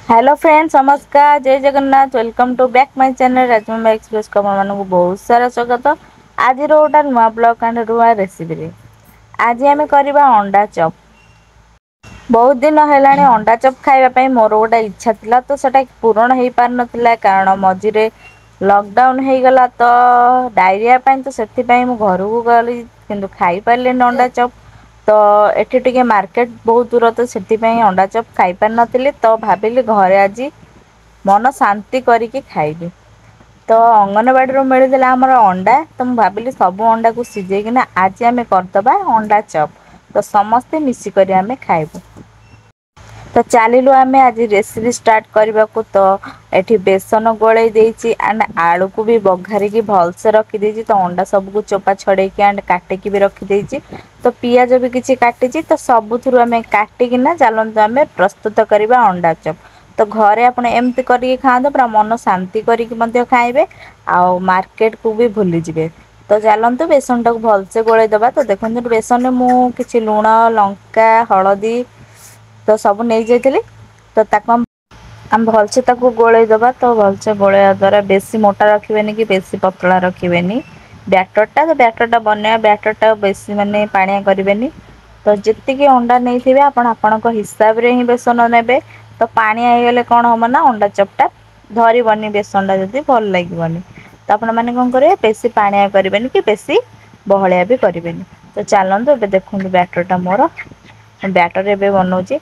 Hello friends, नमस्कार, जय Jagannath. Welcome to back my channel Rajmama Express को आपको बहुत सारा स्वागत। आज गोटे नुआ ब्लॉग एंड नुआ रेसिपी। आज आम करवा अंडा चप। बहुत दिन है अंडा चप खावाई मोर गोटे इच्छा थिला, तो सेटा पूरण हो पार नाला कारण मझे लॉकडाउन हो गला। तो डायरिया तो से घर को गली कि खाई पारे अंडा चप। तो एठी टिके मार्केट बहुत दूर, तो से अंडा चप खाई पार नी। तो भाविली घरे आज मन शांति करके खाइबी। तो अंगनवाड़ी मिलता आमर अंडा, तो मुझे भाविली सब अंडा को सिझेकिना आज आम करदबा अंडा चप। तो समस्ते मिसिक आम खाइबू। तो चलिलु आम आज रेसिपी स्टार्ट करने को। तो एठी बेसन गोले देइछि एंड आलू को भी बघारिकी भलसे रखी देइछि। तो अंडा सबको चोपा छड़ेकी एंड काटिकी भी रखी देइछि। तो पियाज भी किछि काटिछि। तो सबुथुरु आम काटिकिना चलନ୍ତୁ आम प्रस्तुत करवा अंडा चप। तो घरे आपण एमती करके खाआନ୍ତୁ, पूरा मन शांति करके मध्य खाइबे। आउ मार्केट को भी भूली जिवे। तो चलନ୍ତୁ बेसन टाक भलसे गोले दबा। तो देखो बेसन मु किछि लुण, लंका, हलदी तो सब नहीं जाइली। तो आम भलसे गोले दबा। तो भलसे गोलैया द्वारा बेसी मोटा रखिबेनी कि बेसी पतला रखिबेनी बैटरटा। तो बैटरटा बनया बैटरटा बेसी माने पानिया करिवेनी। तो जितकी अंडा नहीं थे आपण हिसाब रे ही बेसन नेबे। तो पानी आईगले कौन हम ना अंडा चपटा धरबनी बेसनटा जदि भल लगे। तो आपण मैंने कौन करेंगे बेसी पानिया करेंगे कि बेसी बहलिया भी करेंगे। तो चलते ए देखो बैटरटा मोर बैटर एवं बनाऊँगी।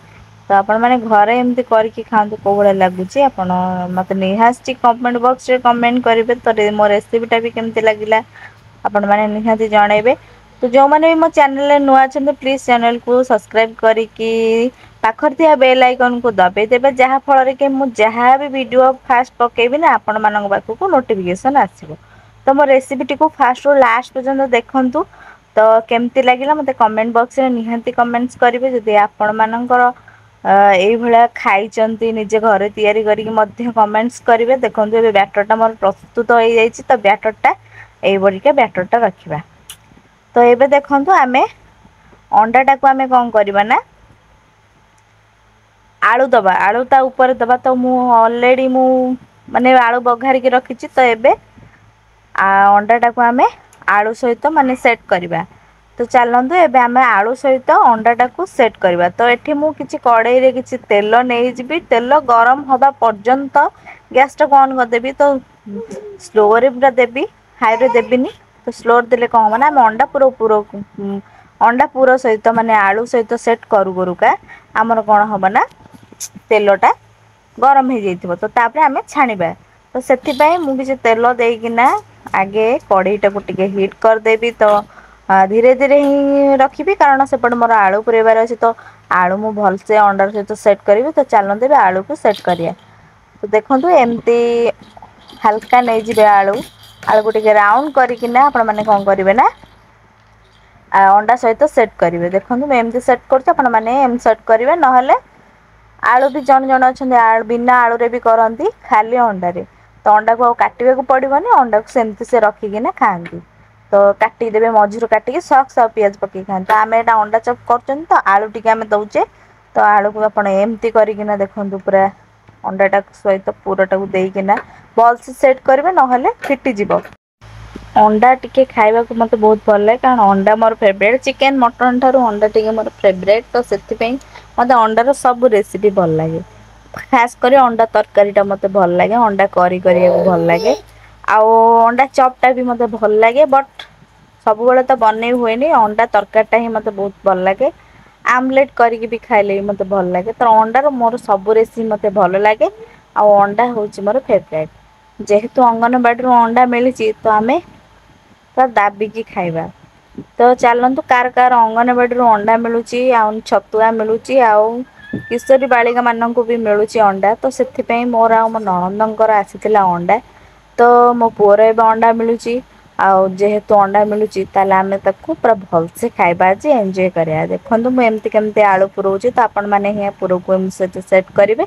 तो आपण मैंने घरे एमती करके खातु कौ भाया लगुच। आपण मत निहाती कमेंट बॉक्स रे कमेंट करेंगे। तो मो रेसिपीटा भी केमती लगिला आपण मैंने निहाती जनइबे। तो जो मैंने भी मो चैनल नुआ अच्छा प्लीज चैनल को सब्सक्राइब करिकी पाखर थिया बेल आइकन को दबे देबे, जहा फल कि मु जहाँ भी वीडियो फास्ट पकेबी ना आपण मानक पाखक नोटिफिकेशन आसीबो। तो मो रेसिपी को फास्ट रू लास्ट पर्यंत देखंतु। तो केमती लगिला मते कमेंट बॉक्स रे निहाती कमेंट्स करेंगे। जदि आपण मानकर यही भाया खाई निजे घरे तैयारी करके कमेंट्स करेंगे। देखो ये बैटरटा मोर प्रस्तुत हो जाए। तो बैटरटा यही बैटरटा रखा। तो ये देखो आम अंडाटा को आम कौन करवा ना आलू दबा, आलू ता ऊपर दबा। तो मु ऑलरेडी माने आलू बघारिकी रखी। तो ये अंडाटा को आम आलू सहित माने सेट करवा। तो चलते एबे आम आलू सहित अंडाटा को सेट करवा। तो एठी मु किछि कड़ाई रे किछि तेल नहीं जीबी। तेल गरम हवा पर्यंत गैस टा ऑन कर देबी। तो स्लो रे पूरा देबी, हाई रे देबिनी। तो स्लो देले कौन हम ना अंडा अंडा पूरा सहित माने आलू सहित सेट करू करूका आमर कौन हम ना तेलटा गरम हो जाइथिबो। तो तापरे आमे छाणीबा। तो सेथिपाई मु किछि तेल देइकिना आगे कढ़ईटा को टिके हिट कर देबी। तो धीरे धीरे ही रखी कारण सेपटे मोर आलू पुरेबार अच्छे। तो आलू मु भलसे अंडार सहित सेट करी। तो चलते भी आलू को सेट करिया। तो देखो एमती हल्का नहीं जीवे आलू को टिके राउंड करकिना आपण माने कौन करेंगे ना अंडा सहित सेट करेंगे। देखो मुझे एमती सेट कर सेट करेंगे। ना आलू भी जन जन अच्छा बिना आलू रे भी करती खाली अंडारे। तो अंडा को काटे को पड़ोनी, अंडा को सेमती से रखिकिना खाती। तो काटिदेवे मझिरू काटिकी सॉक्स और पियाज पकई खाते। तो आम एटा अंडा चप कर। तो आलू टी आम दौचे। तो आलू को आप एमती करकिना देखो पूरा अंडाटा सहित पूराटा को देकिना भलसे सेट करेंगे, ना फिटिଯିବ। अंडा टिके खाइबा को मते बहुत भल लगे कारण अंडा मोर फेवरेट। चिकेन मटन ठारू अंडा टिके मोर फेवरेट। तो सेति मते अंडार सब रेसिपी भल लगे। खास कर अंडा तरकारीटा मते भल लगे, अंडा करी भल लगे। आउ अंडा चपटा भी मते भल लगे। बट सब बेले तो बनै हुए नहीं, अंडा तरकारीटा ही मते बहुत भल लगे। आमलेट करके भी खाइले मते भल लगे। तो अंडार मोर सब रेसिपी मते भल लगे। आउ अंडा होची मोर फेवरेट। जेहेतु अंगनवाड़ी अंडा मिली तो आमे तो दाबिकी खाइबा। तो चलतु कार कार अंगनवाड़ी अंडा मिलूची, छतुआ मिलूची, किशोरी बालिका मानक भी मिलूची अंडा। तो से मोर आ मो ननंदर आसीथिला अंडा। तो मो पुअर एवं अंडा मिलूची। जेहेतु अंडा मिलूची ताले आमे ताकू पूरा भलसे खाइबा जे एंजॉय करिया। देखंतु मु एमती केमती आलू पुरोची। तो आपण माने ही पुरो को सेट करिवे।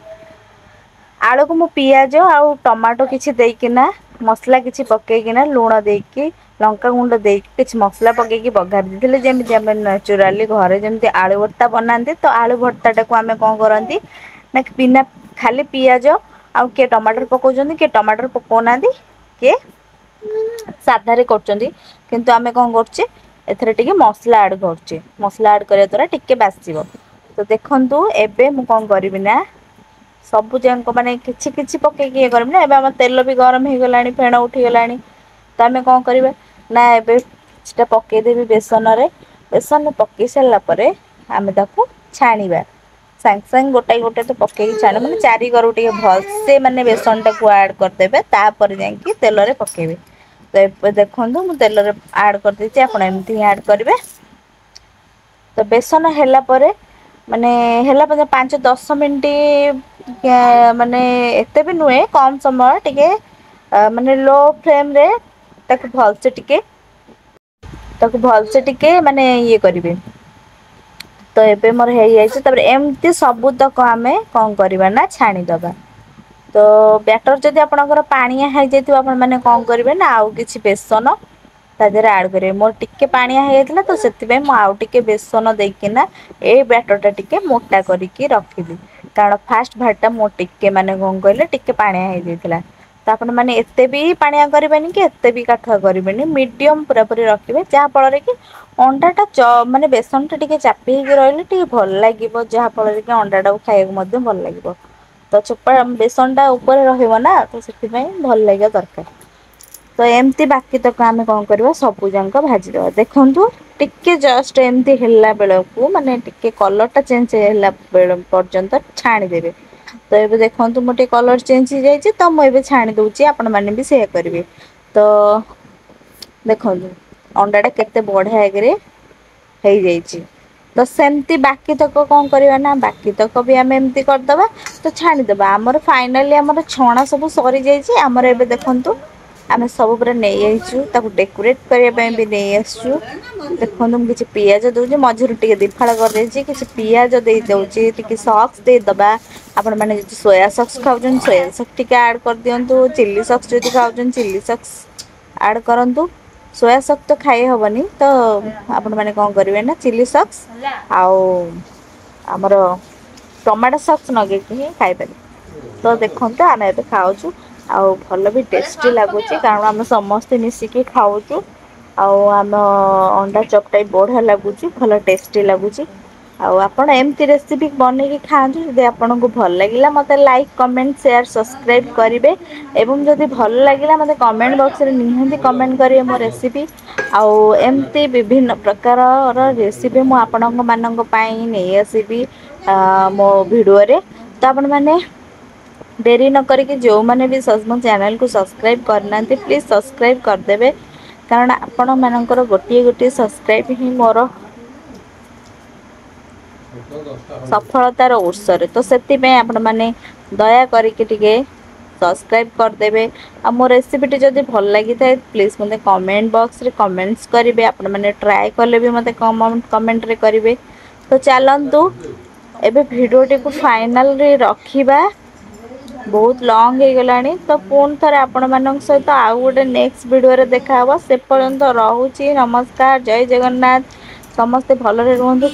आलू को मु पियाज आउ टमाटो किछि देइकिना मसला किछि पकेइकिना लूण देइकी लंका गुंड देइकी किछि मसला पकेइकी बघार दिथिले। जेमति हम नेचुरली घरे जेमति आलू भर्ता बनांती। तो आलू भर्ताटा को आमे कोन करंती ना बिना खाली पियाज आउ किए टमाटर पकाउछन्ती किए टमाटर पकाउनाहांती किए साधारे करछन्ती किंतु आमे कोन करछे एथरे टिके मसला ऐड करछे मसला ऐड करिया द्वारा टिके बासिबो। तो देखंतु एबे मु कोन करबि ना सबु जांको माने किछि किछि पकेइकी इए करबि ना एबे हमर तेल भी गरम हे गलानी फेण उठी गलानी त आमे कोन करबा ना एबे सेटा पकेइ देबी बेसन रे बेसन रे पकेइ सारला परे आमे ताकू छाणीबा सांग सांग गोटाई गोटाई तो पकेइकी छाण माने चारि करू टिके भलसे माने बेसन टाकू ऐड करदेबे तापर जांकी तेल रे पकेइबे। तो एबे देखंतु मु तेल रे ऐड कर देछि आपण एमथि ऐड करिवे। तो बेसन ହେଲା ପରେ ମାନେ ହେଲା ପରେ 5-10 मिनिट ମାନେ एते भी नुहे कम समय टिके माने लो फ्लेम रे ताकू भलसे टिके माने इए करिवे। तो एबे मोर हेइ जाइछि तबरे एमती सबु तक आमे कोन करबा ना छाणी दबा। तो बैटर जदि आपनकर पानिया हेइ जाइथिबो आपण माने कोन करिवे ना आउ किछि बेसन ता देहरे ऐड करिवे मोर टिके पानिया हेइ जाइतिला तो सेति बे मु आउ टिके बेसन देइकिना ए बैटर टा टिके मोटा करिकि रखिबि कारण फास्ट भाटा मो टिके माने कोन कहले टिके पानिया हेइ जाइतिला। त आपण माने एते भी पानिया करिवेनी कि एते भी काठुआ करिवेनी मीडियम पूरा पूरी रखिबे जहा फल रे कि अंडा टा माने बेसन टा टिके चापी हेइके रहले टिके भल लागिवो जहा फल रे कि अंडा टाକୁ खाइବାକୁ ମଧ୍ୟ ଭଲ ଲାଗିବ। तो चोपा बेसन टा ऊपर रहइबो ना तो सेति पई भल लागिया दरकार। तो एमती बाकी तक आमे कोन करबा सबु जांको भाजी दबा देखंतु टिके जस्ट एमती हेला बेलकू माने टिके कलर टा चेंज हेला बेल पर्यंत छाणी देबे। तो एबे देखंतु मोटे कलर चेंज हे जाइछि तो मु एबे छाणी दउछि आपण माने भी सेया करिवे। तो देखंतु अंडा टा केते बढ़िया एकरे हेइ जाइछि। तो सेमती बाकी तक कोन करबा ना बाकी तक भी आमे एमती करदबा तो छाणी दबा हमर फाइनली हमर छणा सब सरी जाइछि हमर एबे देखंतु आमे सब पुरा नेइ आइछु ताकू डेकोरेट करिया पय भी नेइ आछू। देखंतु मु किछि पियाज दउछि मझिरु टिके दिफाळ कर देछि किछि पियाज देइ दउछि टिके सॉस दे दबा आपण माने जदि सोया सॉस खाउछन सोया सॉस टिके ऐड कर दियंतु चिल्ली सॉस जदि खाउछन चिल्ली सॉस ऐड करंतु सोया सॉस तो खाइ हबनी तो आपण माने कोन करिवे ना चिल्ली सॉस आउ हमरो टमाटो सॉस नगे कि खाइ पारे। तो देखंतु आमे एबे खाउछु आउ भल भी टेस्टी लागुछि कारण हम समस्त मिसिकी खाउछु आउ हम अंडा चपटाई बढ़िया लागुछि भल टेस्टी लागुछि। आउ आपण एमती रेसिपी बनै कि खांतु जदि आपन को भल लागिला मते लाइक कमेंट शेयर सब्सक्राइब करिवे एवं जदि भल लागिला मते कमेंट बॉक्स रे निहांती कमेंट करिवे मो रेसिपी आउ एमती विभिन्न प्रकार र रेसिपी मु आपन मानन पई नै आसीबी मो वीडियो रे। तो आपण माने देरी न करिकि जो माने भी मो चैनल को सब्सक्राइब करनांती प्लीज सब्सक्राइब करदेबे कारण आपण मानकर गोटिए गोटिए सब्सक्राइब ही मोर सफलतार उत्स रे। तो सेति पे आपण माने दया करिकि टिके सब्सक्राइब करदेबे आ मो रेसिपी जदि भल लागी थाए प्लीज मते कमेंट बॉक्स रे कमेंट्स करिवे आपण माने ट्राई करले भी मते कमेंट रे करिवे। तो चलंतु एबे वीडियो टी को फाइनल रे रखिबा बहुत लॉन्ग हे गलानी तो पुन थरे आपण मानक सहित आउ गोटे नेक्स्ट वीडियो रे देखा हबो से पर्यंत रहूची नमस्कार जय जगन्नाथ समस्ते भलरे रहंतु।